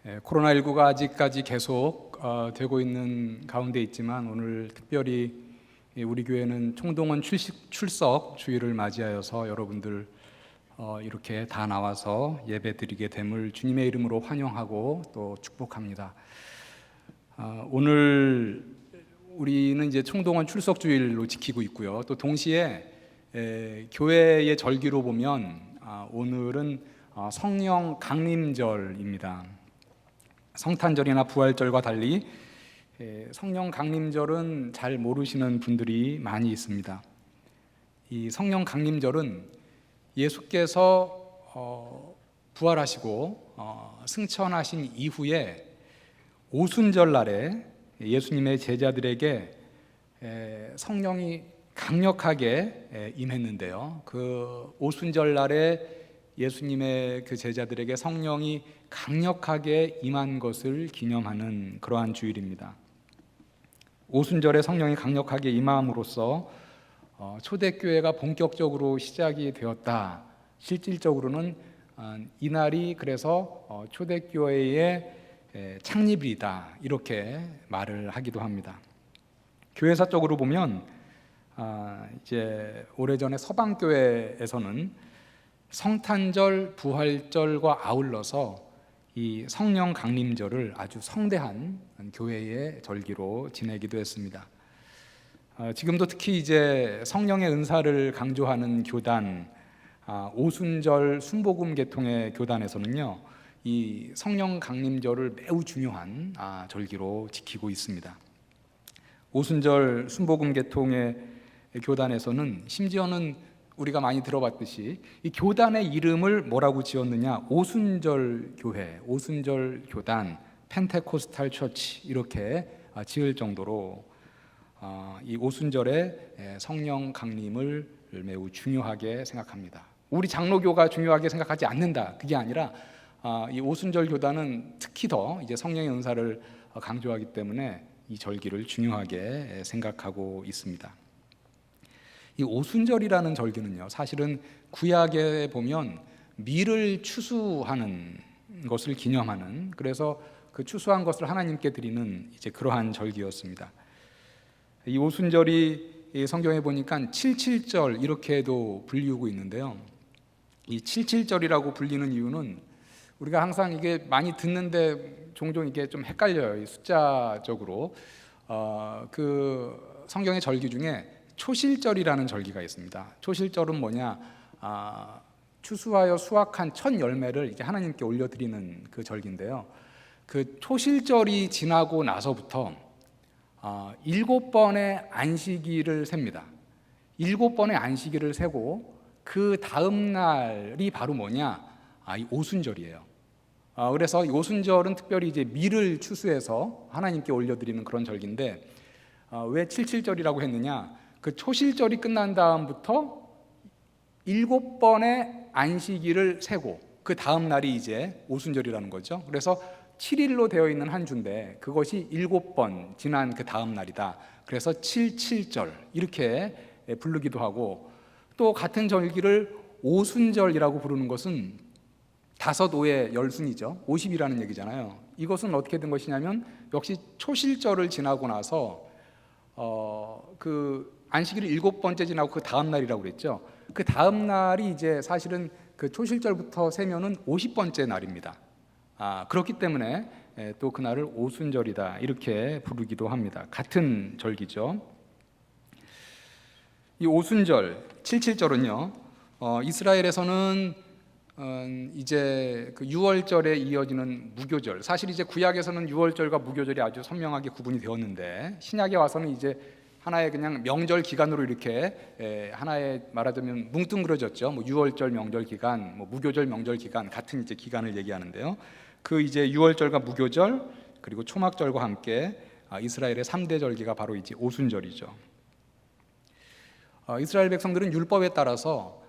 코로나19가 아직까지 계속 되고 있는 가운데 있지만 오늘 특별히 우리 교회는 총동원 출석 주일을 맞이하여서 여러분들 이렇게 다 나와서 예배드리게 됨을 주님의 이름으로 환영하고 또 축복합니다. 오늘 우리는 이제 총동원 출석 주일로 지키고 있고요. 또 동시에 교회의 절기로 보면 오늘은 성령 강림절입니다. 성탄절이나 부활절과 달리 성령 강림절은 잘 모르시는 분들이 많이 있습니다. 이 성령 강림절은 예수께서 부활하시고 승천하신 이후에 오순절 날에 예수님의 제자들에게 성령이 강력하게 임했는데요. 그 오순절 날에 예수님의 그 제자들에게 성령이 강력하게 임한 것을 기념하는 그러한 주일입니다. 오순절에 성령이 강력하게 임함으로써 초대교회가 본격적으로 시작이 되었다. 실질적으로는 이날이 그래서 초대교회의 창립일이다, 이렇게 말을 하기도 합니다. 교회사적으로 보면 이제 오래전에 서방교회에서는 성탄절, 부활절과 아울러서 이 성령 강림절을 아주 성대한 교회의 절기로 지내기도 했습니다. 지금도 특히 이제 성령의 은사를 강조하는 교단, 오순절 순복음 계통의 교단에서는요, 이 성령 강림절을 매우 중요한 절기로 지키고 있습니다. 오순절 순복음 계통의 교단에서는 심지어는 우리가 많이 들어봤듯이 이 교단의 이름을 뭐라고 지었느냐, 오순절 교회, 오순절 교단, 펜테코스탈 처치 이렇게 지을 정도로 이 오순절의 성령 강림을 매우 중요하게 생각합니다. 우리 장로교가 중요하게 생각하지 않는다, 그게 아니라 이 오순절 교단은 특히 더 이제 성령의 은사를 강조하기 때문에 이 절기를 중요하게 생각하고 있습니다. 이 오순절이라는 절기는요, 사실은 구약에 보면 밀을 추수하는 것을 기념하는, 그래서 그 추수한 것을 하나님께 드리는 이제 그러한 절기였습니다. 이 오순절이 성경에 보니까 77절 이렇게도 불리우고 있는데요. 이 77절이라고 불리는 이유는 우리가 항상 이게 많이 듣는데 종종 이게 좀 헷갈려요. 이 숫자적으로. 그 성경의 절기 중에 초실절이라는 절기가 있습니다. 초실절은 뭐냐? 추수하여 수확한 첫 열매를 이제 하나님께 올려드리는 그 절기인데요. 그 초실절이 지나고 나서부터 7번의 안식일을 셉니다. 7번의 안식일을 세고 그 다음 날이 바로 뭐냐? 이 오순절이에요. 그래서 이 오순절은 특별히 이제 밀을 추수해서 하나님께 올려드리는 그런 절기인데, 왜 77절이라고 했느냐? 그 초실절이 끝난 다음부터 7번의 안식일을 세고 그 다음 날이 이제 오순절이라는 거죠. 그래서 7일로 되어 있는 한 주인데 그것이 7번 지난 그 다음 날이다. 그래서 77절 이렇게 부르기도 하고, 또 같은 절기를 오순절이라고 부르는 것은 5, 5의 열순이죠. 50이라는 얘기잖아요. 이것은 어떻게 된 것이냐면 역시 초실절을 지나고 나서 그 안식일이 7번째 지나고 그 다음 날이라고 그랬죠. 그 다음 날이 이제 사실은 그 초실절부터 세면은 50번째 날입니다. 그렇기 때문에 또 그날을 오순절이다 이렇게 부르기도 합니다. 같은 절기죠. 이 오순절, 77절은요, 이스라엘에서는 이제 그 유월절에 이어지는 무교절, 사실 이제 구약에서는 유월절과 무교절이 아주 선명하게 구분이 되었는데 신약에 와서는 이제 하나의 그냥 명절 기간으로 이렇게 하나의 말하자면 뭉뚱그려졌죠. 뭐 유월절 명절 기간, 뭐 무교절 명절 기간, 같은 이제 기간을 얘기하는데요. 그 이제 유월절과 무교절 그리고 초막절과 함께 이스라엘의 3대 절기가 바로 이제 오순절이죠. 이스라엘 백성들은 율법에 따라서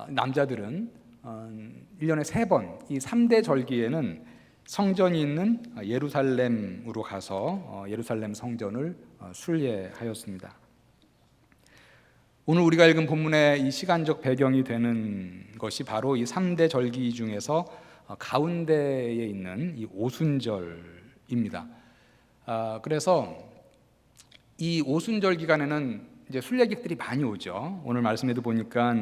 남자들은 1년에 3번 이 3대 절기에는 성전이 있는 예루살렘으로 가서 예루살렘 성전을 순례하였습니다. 오늘 우리가 읽은 본문의 이 시간적 배경이 되는 것이 바로 이 3대 절기 중에서 가운데에 있는 이 오순절입니다. 그래서 이 오순절 기간에는 이제 순례객들이 많이 오죠. 오늘 말씀에도 보니까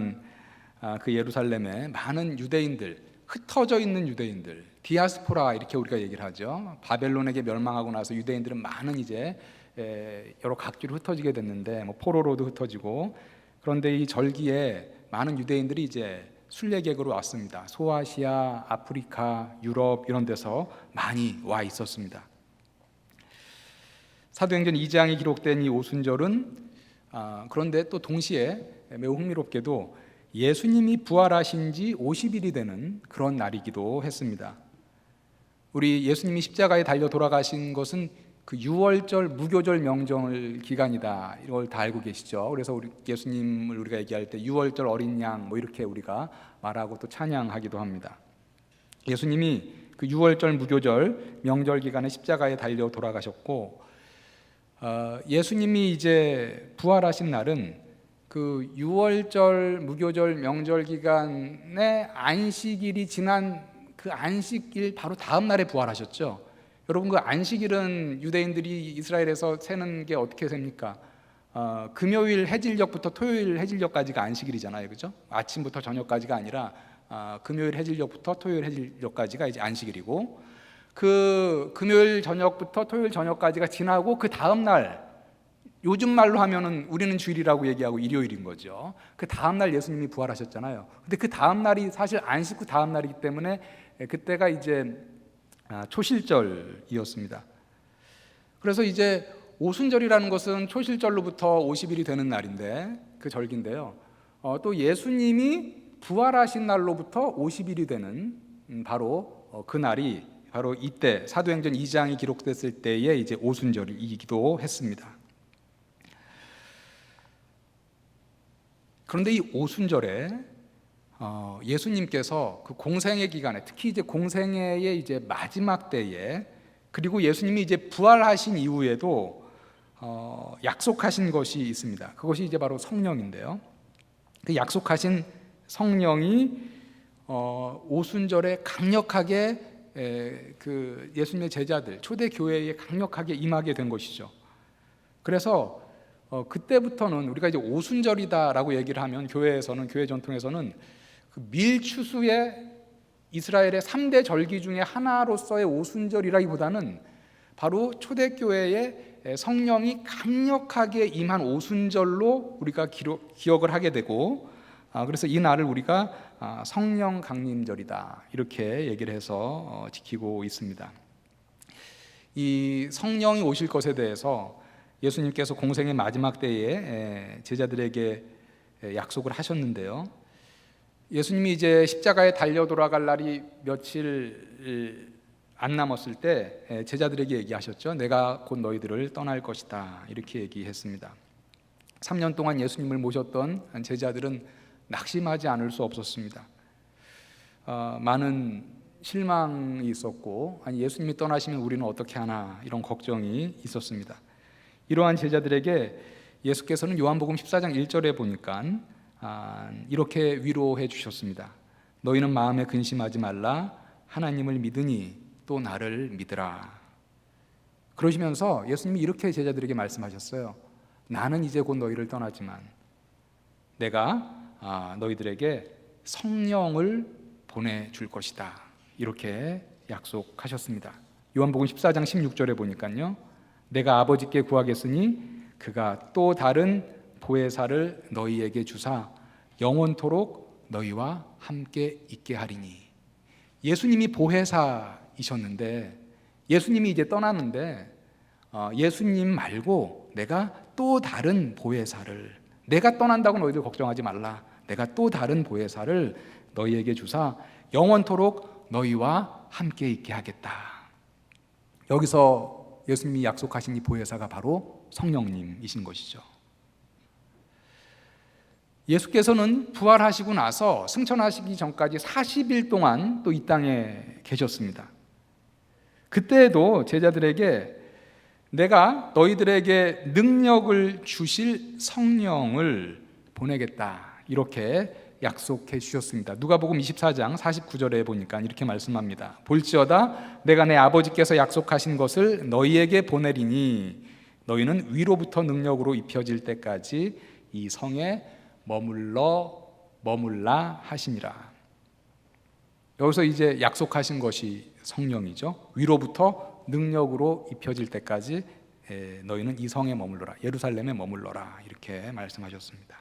그 예루살렘에 많은 유대인들, 흩어져 있는 유대인들, 디아스포라 이렇게 우리가 얘기를 하죠. 바벨론에게 멸망하고 나서 유대인들은 많은 이제 여러 각지로 흩어지게 됐는데 포로로도 흩어지고, 그런데 이 절기에 많은 유대인들이 이제 순례객으로 왔습니다. 소아시아, 아프리카, 유럽 이런 데서 많이 와 있었습니다. 사도행전 2장에 기록된 이 오순절은 그런데 또 동시에 매우 흥미롭게도 예수님이 부활하신 지 50일이 되는 그런 날이기도 했습니다. 우리 예수님이 십자가에 달려 돌아가신 것은 그 유월절 무교절 명절 기간이다, 이걸 다 알고 계시죠. 그래서 우리 예수님을 우리가 얘기할 때 유월절 어린 양 이렇게 우리가 말하고 또 찬양하기도 합니다. 예수님이 그 유월절 무교절 명절 기간에 십자가에 달려 돌아가셨고, 예수님이 이제 부활하신 날은 그 유월절 무교절 명절 기간에 안식일이 지난 그 안식일 바로 다음 날에 부활하셨죠. 여러분, 그 안식일은 유대인들이 이스라엘에서 세는 게 어떻게 셉니까? 금요일 해질녘부터 토요일 해질녘까지가 안식일이잖아요, 그죠? 아침부터 저녁까지가 아니라 금요일 해질녘부터 토요일 해질녘까지가 이제 안식일이고, 그 금요일 저녁부터 토요일 저녁까지가 지나고 그 다음 날, 요즘 말로 하면은 우리는 주일이라고 얘기하고 일요일인 거죠. 그 다음 날 예수님이 부활하셨잖아요. 근데 그 다음 날이 사실 안식 후 다음 날이기 때문에 그때가 이제 초실절이었습니다. 그래서 이제 오순절이라는 것은 초실절로부터 50일이 되는 날인데 그 절기인데요. 또 예수님이 부활하신 날로부터 50일이 되는 바로 그 날이 바로 이때 사도행전 2장이 기록됐을 때의 이제 오순절이기도 했습니다. 그런데 이 오순절에 예수님께서 그 공생애 기간에, 특히 이제 공생애의 이제 마지막 때에, 그리고 예수님이 이제 부활하신 이후에도 약속하신 것이 있습니다. 그것이 이제 바로 성령인데요. 그 약속하신 성령이 오순절에 강력하게 그 예수님의 제자들, 초대 교회에 강력하게 임하게 된 것이죠. 그래서 그때부터는 우리가 이제 오순절이다라고 얘기를 하면 교회에서는, 교회 전통에서는 그 밀추수의 이스라엘의 3대 절기 중에 하나로서의 오순절이라기보다는 바로 초대교회에 성령이 강력하게 임한 오순절로 우리가 기억을 하게 되고, 그래서 이 날을 우리가 성령 강림절이다 이렇게 얘기를 해서 지키고 있습니다. 이 성령이 오실 것에 대해서 예수님께서 공생의 마지막 때에 제자들에게 약속을 하셨는데요. 예수님이 이제 십자가에 달려 돌아갈 날이 며칠 안 남았을 때 제자들에게 얘기하셨죠. 내가 곧 너희들을 떠날 것이다 이렇게 얘기했습니다. 3년 동안 예수님을 모셨던 제자들은 낙심하지 않을 수 없었습니다. 많은 실망이 있었고, 아니 예수님이 떠나시면 우리는 어떻게 하나 이런 걱정이 있었습니다. 이러한 제자들에게 예수께서는 요한복음 14장 1절에 보니까 이렇게 위로해 주셨습니다. 너희는 마음에 근심하지 말라. 하나님을 믿으니 또 나를 믿으라. 그러시면서 예수님이 이렇게 제자들에게 말씀하셨어요. 나는 이제 곧 너희를 떠나지만 내가 너희들에게 성령을 보내줄 것이다. 이렇게 약속하셨습니다. 요한복음 14장 16절에 보니까요. 내가 아버지께 구하겠으니 그가 또 다른 보혜사를 너희에게 주사 영원토록 너희와 함께 있게 하리니. 예수님이 보혜사이셨는데, 예수님이 이제 떠나는데 예수님 말고 내가 또 다른 보혜사를, 내가 떠난다고 너희들 걱정하지 말라. 내가 또 다른 보혜사를 너희에게 주사 영원토록 너희와 함께 있게 하겠다. 여기서 예수님이 약속하신 이 보혜사가 바로 성령님이신 것이죠. 예수께서는 부활하시고 나서 승천하시기 전까지 40일 동안 또 이 땅에 계셨습니다. 그때에도 제자들에게 내가 너희들에게 능력을 주실 성령을 보내겠다 이렇게 약속해 주셨습니다. 누가복음 24장 49절에 보니까 이렇게 말씀합니다. 볼지어다 내가 내 아버지께서 약속하신 것을 너희에게 보내리니 너희는 위로부터 능력으로 입혀질 때까지 이 성에 머물라 하시니라. 여기서 이제 약속하신 것이 성령이죠. 위로부터 능력으로 입혀질 때까지 너희는 이 성에 머물러라, 예루살렘에 머물러라, 이렇게 말씀하셨습니다.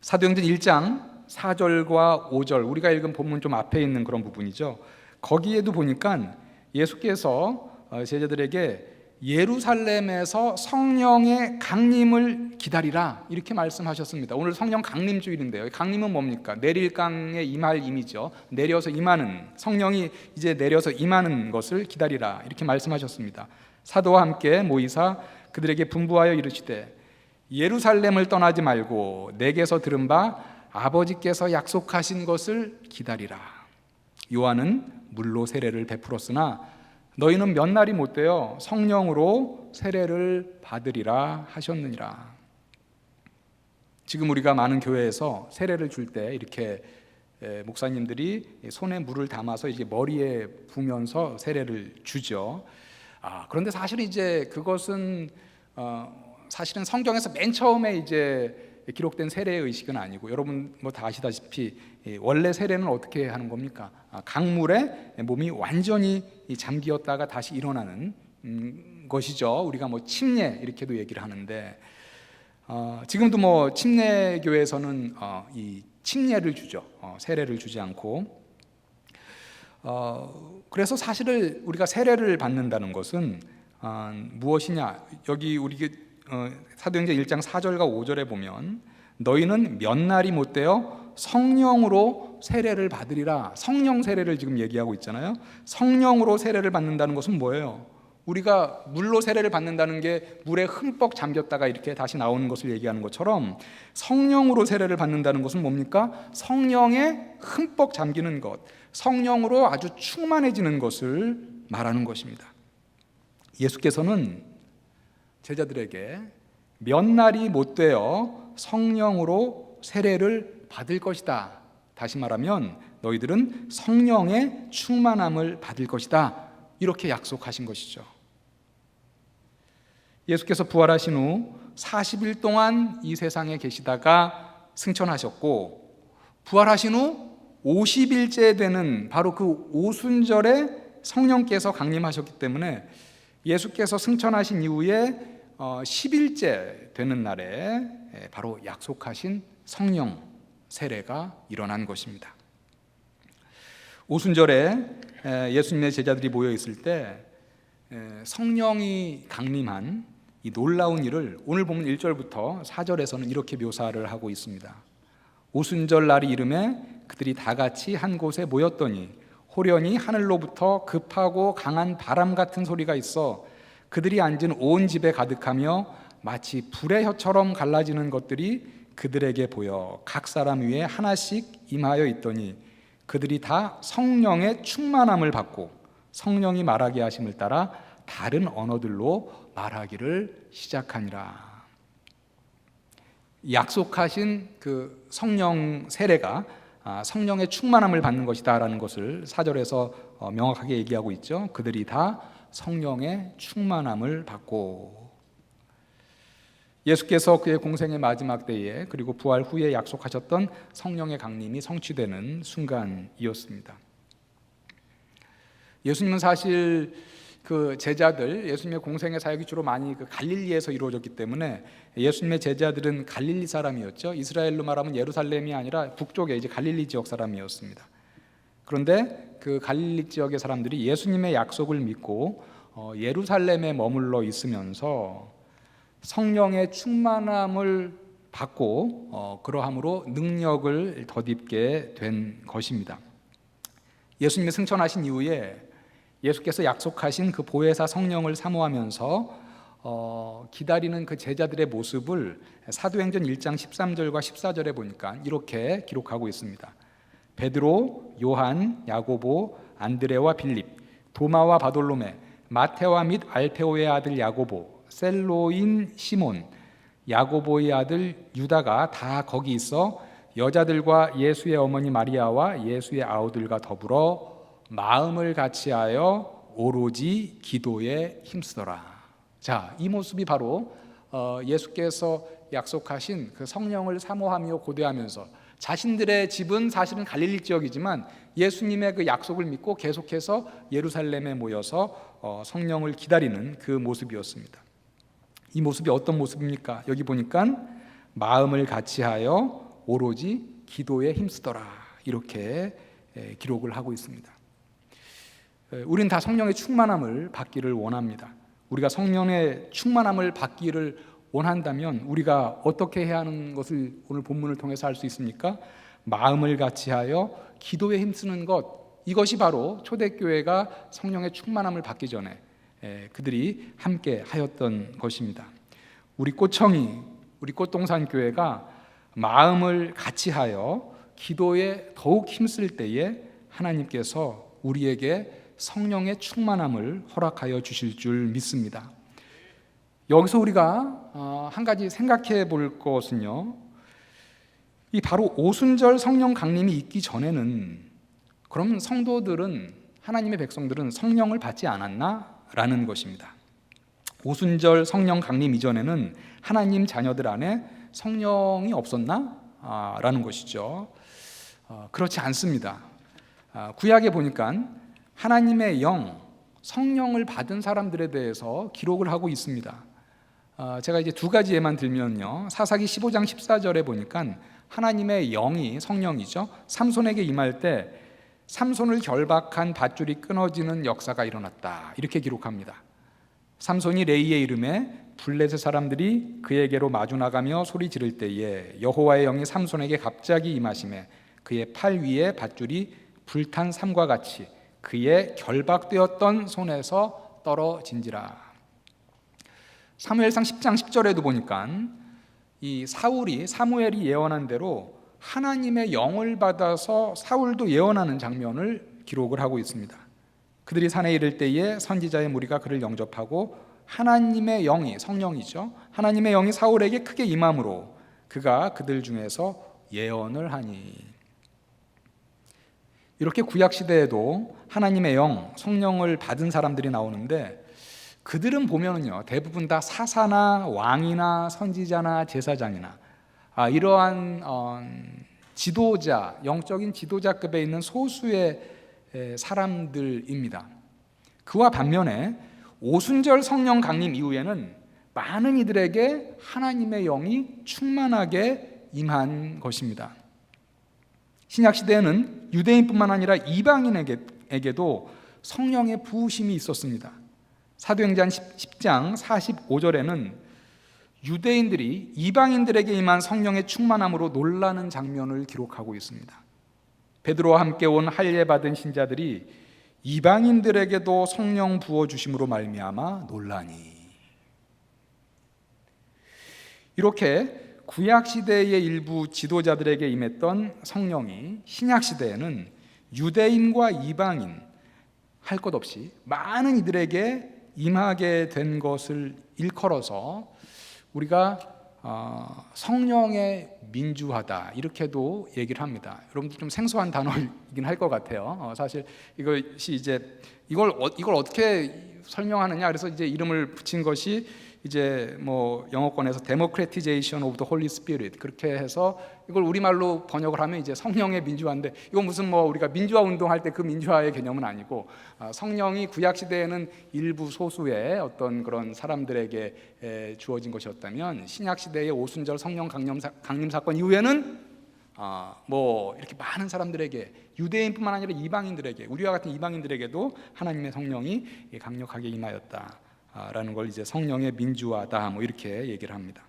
사도행전 1장 4절과 5절, 우리가 읽은 본문 좀 앞에 있는 그런 부분이죠. 거기에도 보니까 예수께서 제자들에게 예루살렘에서 성령의 강림을 기다리라, 이렇게 말씀하셨습니다. 오늘 성령 강림 주일인데요. 강림은 뭡니까? 내릴 강에 임할 임이죠. 내려서 임하는, 성령이 이제 내려서 임하는 것을 기다리라, 이렇게 말씀하셨습니다. 사도와 함께 모이사 그들에게 분부하여 이르시되 예루살렘을 떠나지 말고 내게서 들은 바 아버지께서 약속하신 것을 기다리라. 요한은 물로 세례를 베풀었으나 너희는 몇 날이 못 되어 성령으로 세례를 받으리라 하셨느니라. 지금 우리가 많은 교회에서 세례를 줄 때 이렇게 목사님들이 손에 물을 담아서 이제 머리에 부면서 세례를 주죠. 그런데 사실 이제 그것은 사실은 성경에서 맨 처음에 이제 기록된 세례의 의식은 아니고, 여러분 뭐 다 아시다시피 원래 세례는 어떻게 하는 겁니까? 강물에 몸이 완전히 잠기었다가 다시 일어나는 것이죠. 우리가 뭐 침례 이렇게도 얘기를 하는데, 지금도 뭐 침례교에서는 이 침례를 주죠. 세례를 주지 않고. 그래서 사실을 우리가 세례를 받는다는 것은 무엇이냐? 여기 우리 사도행전 1장 4절과 5절에 보면 너희는 몇 날이 못 되어 성령으로 세례를 받으리라. 성령 세례를 지금 얘기하고 있잖아요. 성령으로 세례를 받는다는 것은 뭐예요? 우리가 물로 세례를 받는다는 게 물에 흠뻑 잠겼다가 이렇게 다시 나오는 것을 얘기하는 것처럼, 성령으로 세례를 받는다는 것은 뭡니까? 성령에 흠뻑 잠기는 것, 성령으로 아주 충만해지는 것을 말하는 것입니다. 예수께서는 제자들에게 몇 날이 못 되어 성령으로 세례를 받을 것이다. 다시 말하면 너희들은 성령의 충만함을 받을 것이다, 이렇게 약속하신 것이죠. 예수께서 부활하신 후 40일 동안 이 세상에 계시다가 승천하셨고, 부활하신 후 50일째 되는 바로 그 오순절에 성령께서 강림하셨기 때문에 예수께서 승천하신 이후에 10일째 되는 날에 바로 약속하신 성령 세례가 일어난 것입니다. 오순절에 예수님의 제자들이 모여 있을 때 성령이 강림한 이 놀라운 일을 오늘 보면 1절부터 4절에서는 이렇게 묘사를 하고 있습니다. 오순절 날이 이름에 그들이 다 같이 한 곳에 모였더니 호련히 하늘로부터 급하고 강한 바람 같은 소리가 있어 그들이 앉은 온 집에 가득하며 마치 불의 혀처럼 갈라지는 것들이 그들에게 보여 각 사람 위에 하나씩 임하여 있더니 그들이 다 성령의 충만함을 받고 성령이 말하게 하심을 따라 다른 언어들로 말하기를 시작하니라. 약속하신 그 성령 세례가 성령의 충만함을 받는 것이다라는 것을 4절에서 명확하게 얘기하고 있죠. 그들이 다 성령의 충만함을 받고, 예수께서 그의 공생의 마지막 때에 그리고 부활 후에 약속하셨던 성령의 강림이 성취되는 순간이었습니다. 예수님은 사실 그 제자들, 예수님의 공생의 사역이 주로 많이 그 갈릴리에서 이루어졌기 때문에 예수님의 제자들은 갈릴리 사람이었죠. 이스라엘로 말하면 예루살렘이 아니라 북쪽에 이제 갈릴리 지역 사람이었습니다. 그런데 그 갈릴리 지역의 사람들이 예수님의 약속을 믿고 예루살렘에 머물러 있으면서 성령의 충만함을 받고 그러함으로 능력을 덧입게 된 것입니다. 예수님이 승천하신 이후에 예수께서 약속하신 그 보혜사 성령을 사모하면서 기다리는 그 제자들의 모습을 사도행전 1장 13절과 14절에 보니까 이렇게 기록하고 있습니다. 베드로, 요한, 야고보, 안드레와 빌립, 도마와 바돌로메, 마테와 및 알페오의 아들 야고보, 셀로인 시몬, 야고보의 아들 유다가 다 거기 있어 여자들과 예수의 어머니 마리아와 예수의 아우들과 더불어 마음을 같이하여 오로지 기도에 힘쓰더라. 자, 이 모습이 바로 예수께서 약속하신 그 성령을 사모하며 고대하면서 자신들의 집은 사실은 갈릴리 지역이지만 예수님의 그 약속을 믿고 계속해서 예루살렘에 모여서 성령을 기다리는 그 모습이었습니다. 이 모습이 어떤 모습입니까? 여기 보니까 마음을 같이하여 오로지 기도에 힘쓰더라, 이렇게 기록을 하고 있습니다. 우리는 다 성령의 충만함을 받기를 원합니다. 우리가 성령의 충만함을 받기를 원한다면 우리가 어떻게 해야 하는 것을 오늘 본문을 통해서 알 수 있습니까? 마음을 같이하여 기도에 힘쓰는 것, 이것이 바로 초대교회가 성령의 충만함을 받기 전에 그들이 함께 하였던 것입니다. 우리 꽃청이, 우리 꽃동산 교회가 마음을 같이하여 기도에 더욱 힘쓸 때에 하나님께서 우리에게 성령의 충만함을 허락하여 주실 줄 믿습니다. 여기서 우리가 한 가지 생각해 볼 것은요, 이 바로 오순절 성령 강림이 있기 전에는 그럼 성도들은, 하나님의 백성들은 성령을 받지 않았나? 라는 것입니다. 오순절 성령 강림 이전에는 하나님 자녀들 안에 성령이 없었나? 라는 것이죠. 그렇지 않습니다. 구약에 보니까 하나님의 영, 성령을 받은 사람들에 대해서 기록을 하고 있습니다. 제가 이제 두 가지 예만 들면요, 사사기 15장 14절에 보니까 하나님의 영이, 성령이죠, 삼손에게 임할 때 삼손을 결박한 밧줄이 끊어지는 역사가 일어났다, 이렇게 기록합니다. 삼손이 레이의 이름에 블레셋 사람들이 그에게로 마주 나가며 소리 지를 때에 여호와의 영이 삼손에게 갑자기 임하시매 그의 팔 위에 밧줄이 불탄 삼과 같이 그의 결박되었던 손에서 떨어진지라. 사무엘상 10장 10절에도 보니까 이 사무엘이 예언한 대로 하나님의 영을 받아서 사울도 예언하는 장면을 기록을 하고 있습니다. 그들이 산에 이를 때에 선지자의 무리가 그를 영접하고 하나님의 영이, 성령이죠, 하나님의 영이 사울에게 크게 임함으로 그가 그들 중에서 예언을 하니. 이렇게 구약시대에도 하나님의 영, 성령을 받은 사람들이 나오는데 그들은 보면은요, 대부분 다 사사나 왕이나 선지자나 제사장이나 이러한 지도자, 영적인 지도자급에 있는 소수의 사람들입니다. 그와 반면에 오순절 성령 강림 이후에는 많은 이들에게 하나님의 영이 충만하게 임한 것입니다. 신약 시대에는 유대인뿐만 아니라 이방인에게도 성령의 부으심이 있었습니다. 사도행전 10장 45절에는 유대인들이 이방인들에게 임한 성령의 충만함으로 놀라는 장면을 기록하고 있습니다. 베드로와 함께 온 할례 받은 신자들이 이방인들에게도 성령 부어 주심으로 말미암아 놀라니. 이렇게 구약 시대의 일부 지도자들에게 임했던 성령이 신약 시대에는 유대인과 이방인 할 것 없이 많은 이들에게 임하게 된 것을 일컬어서 우리가 성령의 민주하다, 이렇게도 얘기를 합니다. 여러분들 좀 생소한 단어이긴 할 것 같아요. 사실 이것이 이제 이걸 어떻게 설명하느냐, 그래서 이제 이름을 붙인 것이 이제 뭐 영어권에서 Democratization of the Holy Spirit, 그렇게 해서 이걸 우리말로 번역을 하면 이제 성령의 민주화인데, 이건 무슨 뭐 우리가 민주화 운동할 때 그 민주화의 개념은 아니고, 성령이 구약 시대에는 일부 소수의 어떤 그런 사람들에게 주어진 것이었다면 신약 시대의 오순절 성령 강림 사건 이후에는 뭐 이렇게 많은 사람들에게, 유대인뿐만 아니라 이방인들에게, 우리와 같은 이방인들에게도 하나님의 성령이 강력하게 임하였다 라는 걸 이제 성령의 민주화다, 뭐 이렇게 얘기를 합니다.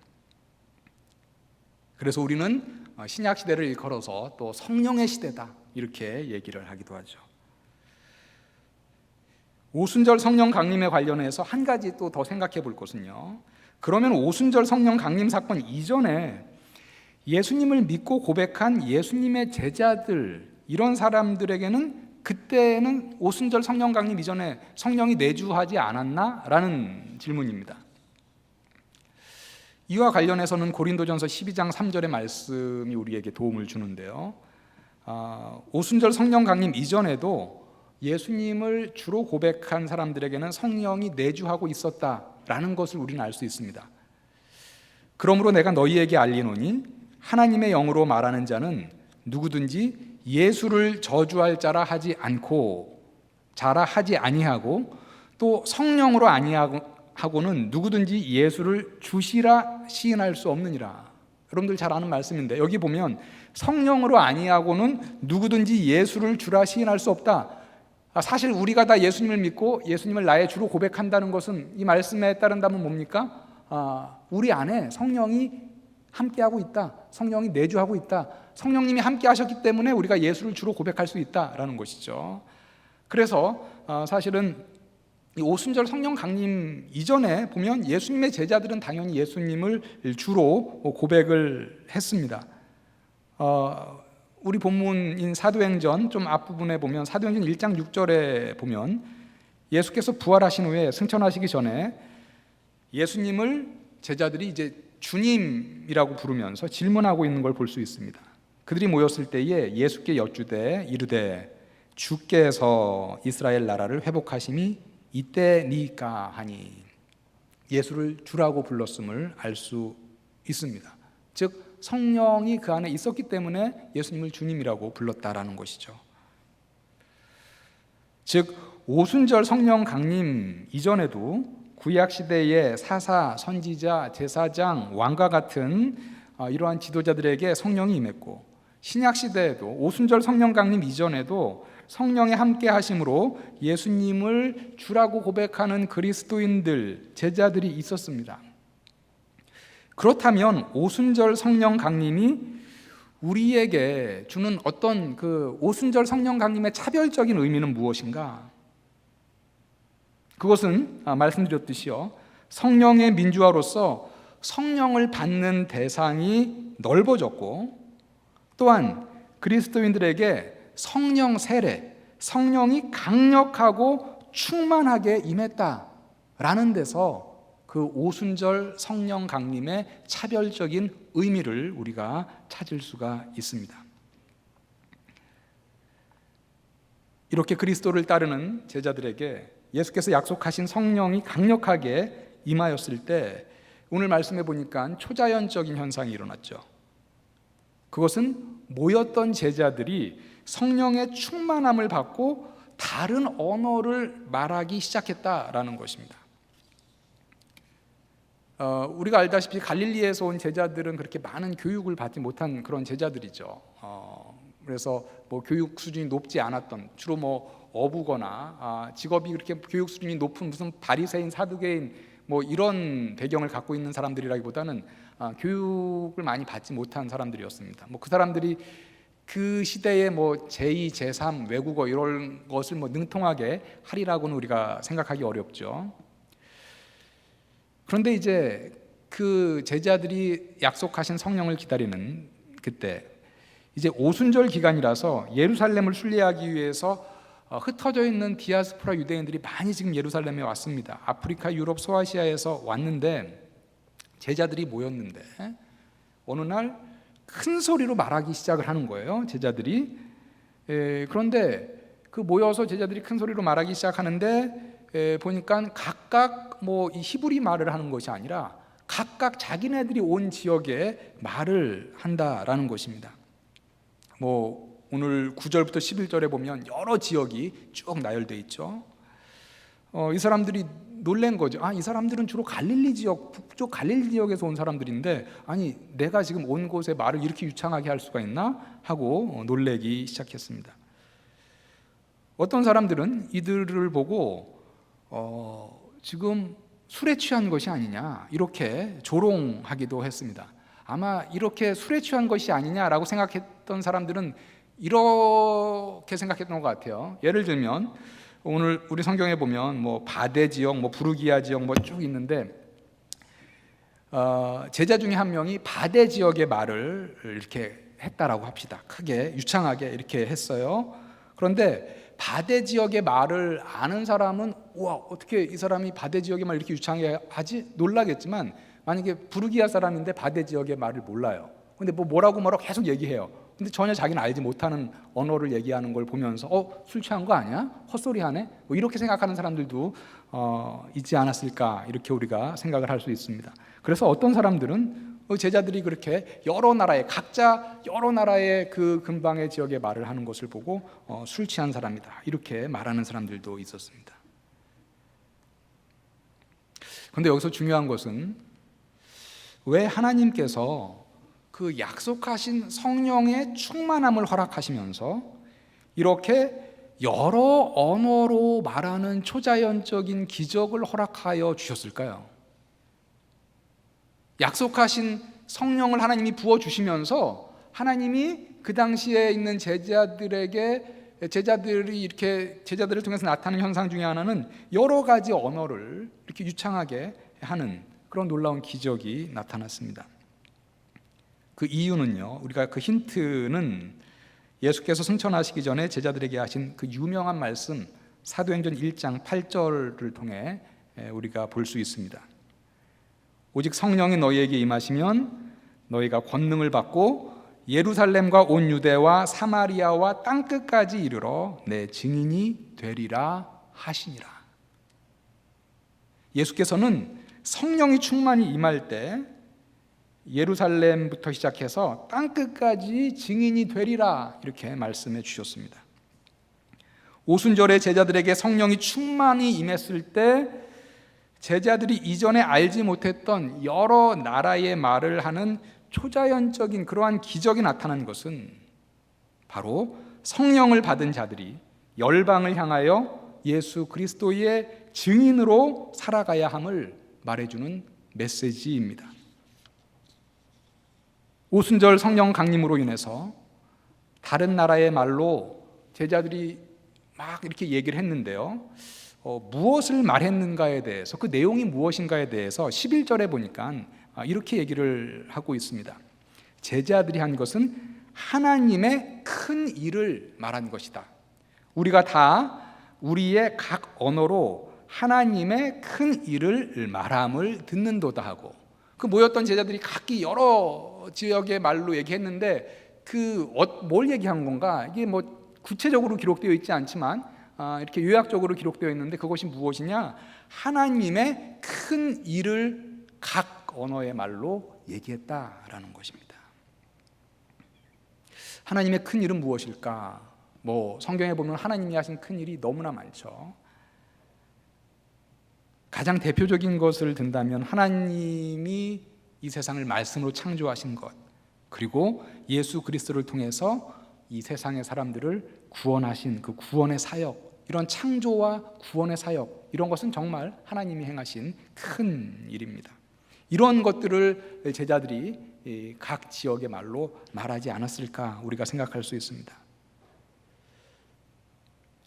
그래서 우리는 신약 시대를 일컬어서 또 성령의 시대다, 이렇게 얘기를 하기도 하죠. 오순절 성령 강림에 관련해서 한 가지 또 더 생각해 볼 것은요, 그러면 오순절 성령 강림 사건 이전에 예수님을 믿고 고백한 예수님의 제자들, 이런 사람들에게는 그때는 오순절 성령 강림 이전에 성령이 내주하지 않았나? 라는 질문입니다. 이와 관련해서는 고린도전서 12장 3절의 말씀이 우리에게 도움을 주는데요. 오순절 성령 강림 이전에도 예수님을 주로 고백한 사람들에게는 성령이 내주하고 있었다라는 것을 우리는 알 수 있습니다. 그러므로 내가 너희에게 알리노니 하나님의 영으로 말하는 자는 누구든지 예수를 저주할 자라 하지 아니하고 또 성령으로 아니하고는 누구든지 예수를 주시라 시인할 수 없느니라. 여러분들 잘 아는 말씀인데 여기 보면 성령으로 아니하고는 누구든지 예수를 주라 시인할 수 없다. 사실 우리가 다 예수님을 믿고 예수님을 나의 주로 고백한다는 것은 이 말씀에 따른다면 뭡니까? 우리 안에 성령이 함께하고 있다. 성령이 내주하고 있다. 성령님이 함께 하셨기 때문에 우리가 예수를 주로 고백할 수 있다라는 것이죠. 그래서 사실은 이 오순절 성령 강림 이전에 보면 예수님의 제자들은 당연히 예수님을 주로 고백을 했습니다. 우리 본문인 사도행전 좀 앞부분에 보면 사도행전 1장 6절에 보면 예수께서 부활하신 후에 승천하시기 전에 예수님을 제자들이 이제 주님이라고 부르면서 질문하고 있는 걸 볼 수 있습니다. 그들이 모였을 때에 예수께 여쭈되 이르되 주께서 이스라엘 나라를 회복하심이 이때니까 하니, 예수를 주라고 불렀음을 알 수 있습니다. 즉 성령이 그 안에 있었기 때문에 예수님을 주님이라고 불렀다라는 것이죠. 즉 오순절 성령 강림 이전에도 구약 시대의 사사, 선지자, 제사장, 왕과 같은 이러한 지도자들에게 성령이 임했고, 신약 시대에도 오순절 성령 강림 이전에도 성령의 함께 하심으로 예수님을 주라고 고백하는 그리스도인들, 제자들이 있었습니다. 그렇다면 오순절 성령 강림이 우리에게 주는 어떤 그 오순절 성령 강림의 차별적인 의미는 무엇인가? 그것은 말씀드렸듯이요, 성령의 민주화로서 성령을 받는 대상이 넓어졌고, 또한 그리스도인들에게 성령 세례, 성령이 강력하고 충만하게 임했다라는 데서 그 오순절 성령 강림의 차별적인 의미를 우리가 찾을 수가 있습니다. 이렇게 그리스도를 따르는 제자들에게 예수께서 약속하신 성령이 강력하게 임하였을 때 오늘 말씀해 보니까 초자연적인 현상이 일어났죠. 그것은 모였던 제자들이 성령의 충만함을 받고 다른 언어를 말하기 시작했다라는 것입니다. 우리가 알다시피 갈릴리에서 온 제자들은 그렇게 많은 교육을 받지 못한 그런 제자들이죠. 그래서 뭐 교육 수준이 높지 않았던, 주로 뭐 어부거나 직업이 그렇게 교육 수준이 높은 무슨 바리새인, 사두개인 뭐 이런 배경을 갖고 있는 사람들이라기보다는 교육을 많이 받지 못한 사람들이었습니다. 뭐 그 사람들이 그 시대에 뭐 제2, 제3 외국어 이런 것을 뭐 능통하게 하리라고는 우리가 생각하기 어렵죠. 그런데 이제 그 제자들이 약속하신 성령을 기다리는 그때, 이제 오순절 기간이라서 예루살렘을 순례하기 위해서 흩어져 있는 디아스포라 유대인들이 많이 지금 예루살렘에 왔습니다. 아프리카, 유럽, 소아시아에서 왔는데 제자들이 모였는데 어느 날 큰 소리로 말하기 시작을 하는 거예요, 제자들이. 그런데 그 모여서 제자들이 큰 소리로 말하기 시작하는데 보니까 각각 뭐 이 히브리 말을 하는 것이 아니라 각각 자기네들이 온 지역의 말을 한다라는 것입니다. 뭐 오늘 9절부터 11절에 보면 여러 지역이 쭉 나열되어 있죠. 이 사람들이 놀란 거죠. 이 사람들은 주로 갈릴리 지역, 북쪽 갈릴리 지역에서 온 사람들인데 아니 내가 지금 온 곳에 말을 이렇게 유창하게 할 수가 있나? 하고 놀래기 시작했습니다. 어떤 사람들은 이들을 보고 지금 술에 취한 것이 아니냐 이렇게 조롱하기도 했습니다. 아마 이렇게 술에 취한 것이 아니냐라고 생각했던 사람들은 이렇게 생각했던 것 같아요. 예를 들면 오늘 우리 성경에 보면 뭐 바데 지역, 뭐 부르기아 지역 뭐 쭉 있는데 제자 중에 한 명이 바데 지역의 말을 이렇게 했다라고 합시다. 크게 유창하게 이렇게 했어요. 그런데 바데 지역의 말을 아는 사람은 우와 어떻게 이 사람이 바데 지역의 말 이렇게 유창하게 하지? 놀라겠지만 만약에 부르기아 사람인데 바데 지역의 말을 몰라요. 근데 뭐라고 계속 얘기해요. 근데 전혀 자기는 알지 못하는 언어를 얘기하는 걸 보면서 술 취한 거 아니야? 헛소리하네? 이렇게 생각하는 사람들도 있지 않았을까, 이렇게 우리가 생각을 할 수 있습니다. 그래서 어떤 사람들은 제자들이 그렇게 각자 여러 나라의 그 근방의 지역의 말을 하는 것을 보고 술 취한 사람이다, 이렇게 말하는 사람들도 있었습니다. 그런데 여기서 중요한 것은 왜 하나님께서 그 약속하신 성령의 충만함을 허락하시면서 이렇게 여러 언어로 말하는 초자연적인 기적을 허락하여 주셨을까요? 약속하신 성령을 하나님이 부어주시면서 하나님이 그 당시에 있는 제자들을 통해서 나타나는 현상 중에 하나는 여러 가지 언어를 이렇게 유창하게 하는 그런 놀라운 기적이 나타났습니다. 그 이유는요, 우리가 그 힌트는 예수께서 승천하시기 전에 제자들에게 하신 그 유명한 말씀 사도행전 1장 8절을 통해 우리가 볼 수 있습니다. 오직 성령이 너희에게 임하시면 너희가 권능을 받고 예루살렘과 온 유대와 사마리아와 땅끝까지 이르러 내 증인이 되리라 하시니라. 예수께서는 성령이 충만히 임할 때 예루살렘부터 시작해서 땅끝까지 증인이 되리라, 이렇게 말씀해 주셨습니다. 오순절에 제자들에게 성령이 충만히 임했을 때 제자들이 이전에 알지 못했던 여러 나라의 말을 하는 초자연적인 그러한 기적이 나타난 것은 바로 성령을 받은 자들이 열방을 향하여 예수 그리스도의 증인으로 살아가야 함을 말해주는 메시지입니다. 오순절 성령 강림으로 인해서 다른 나라의 말로 제자들이 막 이렇게 얘기를 했는데요, 무엇을 말했는가에 대해서, 그 내용이 무엇인가에 대해서 11절에 보니까 이렇게 얘기를 하고 있습니다. 제자들이 한 것은 하나님의 큰 일을 말한 것이다. 우리가 다 우리의 각 언어로 하나님의 큰 일을 말함을 듣는도다 하고, 그 모였던 제자들이 각기 여러 지역의 말로 얘기했는데 뭘 얘기한 건가? 이게 구체적으로 기록되어 있지 않지만 이렇게 요약적으로 기록되어 있는데, 그것이 무엇이냐? 하나님의 큰 일을 각 언어의 말로 얘기했다라는 것입니다. 하나님의 큰 일은 무엇일까? 성경에 보면 하나님이 하신 큰 일이 너무나 많죠. 가장 대표적인 것을 든다면 하나님이 이 세상을 말씀으로 창조하신 것, 그리고 예수 그리스도를 통해서 이 세상의 사람들을 구원하신 그 구원의 사역, 이런 창조와 구원의 사역, 이런 것은 정말 하나님이 행하신 큰 일입니다. 이런 것들을 제자들이 각 지역의 말로 말하지 않았을까, 우리가 생각할 수 있습니다.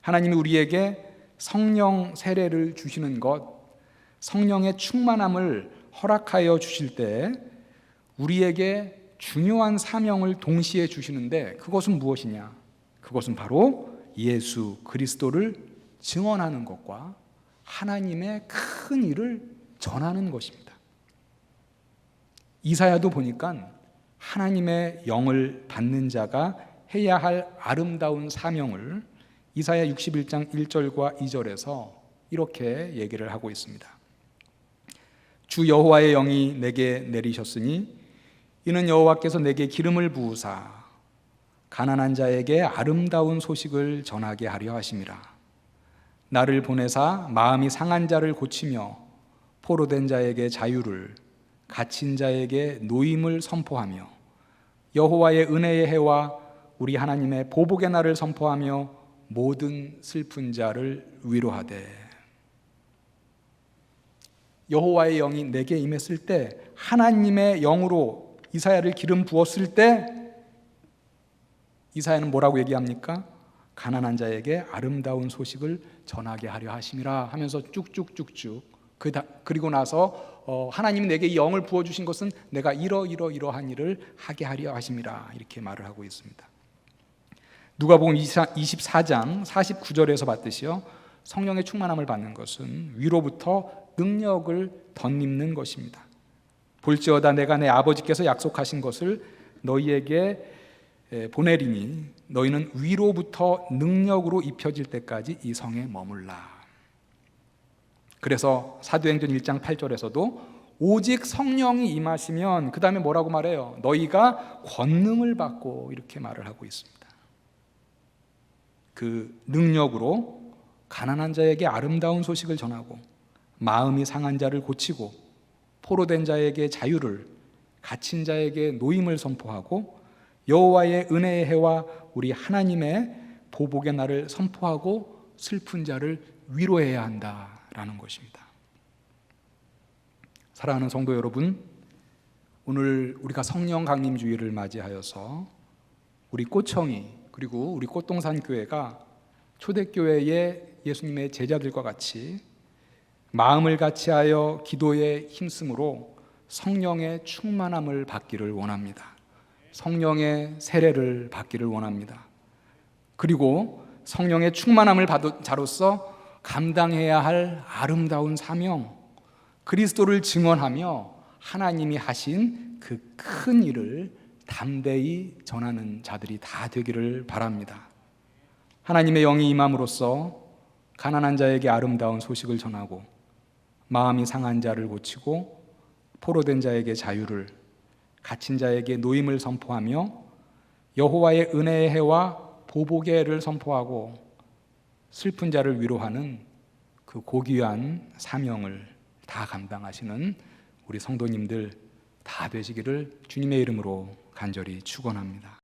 하나님이 우리에게 성령 세례를 주시는 것, 성령의 충만함을 허락하여 주실 때 우리에게 중요한 사명을 동시에 주시는데, 그것은 무엇이냐? 그것은 바로 예수 그리스도를 증언하는 것과 하나님의 큰 일을 전하는 것입니다. 이사야도 보니까 하나님의 영을 받는 자가 해야 할 아름다운 사명을 이사야 61장 1절과 2절에서 이렇게 얘기를 하고 있습니다. 주 여호와의 영이 내게 내리셨으니 이는 여호와께서 내게 기름을 부으사 가난한 자에게 아름다운 소식을 전하게 하려 하심이라. 나를 보내사 마음이 상한 자를 고치며 포로된 자에게 자유를, 갇힌 자에게 노임을 선포하며 여호와의 은혜의 해와 우리 하나님의 보복의 날을 선포하며 모든 슬픈 자를 위로하되. 여호와의 영이 내게 임했을 때, 하나님의 영으로 이사야를 기름 부었을 때 이사야는 뭐라고 얘기합니까? 가난한 자에게 아름다운 소식을 전하게 하려 하심이라 하면서 쭉쭉쭉쭉, 그리고 나서 하나님이 내게 이 영을 부어주신 것은 내가 이러한 일을 하게 하려 하심이라, 이렇게 말을 하고 있습니다. 누가복음 24장 49절에서 봤듯이요, 성령의 충만함을 받는 것은 위로부터 능력을 덧입는 것입니다. 볼지어다 내가 내 아버지께서 약속하신 것을 너희에게 보내리니 너희는 위로부터 능력으로 입혀질 때까지 이 성에 머물라. 그래서 사도행전 1장 8절에서도 오직 성령이 임하시면 그 다음에 뭐라고 말해요? 너희가 권능을 받고, 이렇게 말을 하고 있습니다. 그 능력으로 가난한 자에게 아름다운 소식을 전하고, 마음이 상한 자를 고치고, 포로된 자에게 자유를, 갇힌 자에게 노임을 선포하고, 여호와의 은혜의 해와 우리 하나님의 보복의 날을 선포하고 슬픈 자를 위로해야 한다라는 것입니다. 사랑하는 성도 여러분, 오늘 우리가 성령 강림 주일을 맞이하여서 우리 꽃청이 그리고 우리 꽃동산 교회가 초대교회의 예수님의 제자들과 같이 마음을 같이하여 기도에 힘쓰므로 성령의 충만함을 받기를 원합니다. 성령의 세례를 받기를 원합니다. 그리고 성령의 충만함을 받은 자로서 감당해야 할 아름다운 사명, 그리스도를 증언하며 하나님이 하신 그 큰 일을 담대히 전하는 자들이 다 되기를 바랍니다. 하나님의 영이 임함으로써 가난한 자에게 아름다운 소식을 전하고, 마음이 상한 자를 고치고, 포로된 자에게 자유를, 갇힌 자에게 노임을 선포하며 여호와의 은혜의 해와 보복의 해를 선포하고 슬픈 자를 위로하는 그 고귀한 사명을 다 감당하시는 우리 성도님들 다 되시기를 주님의 이름으로 간절히 축원합니다.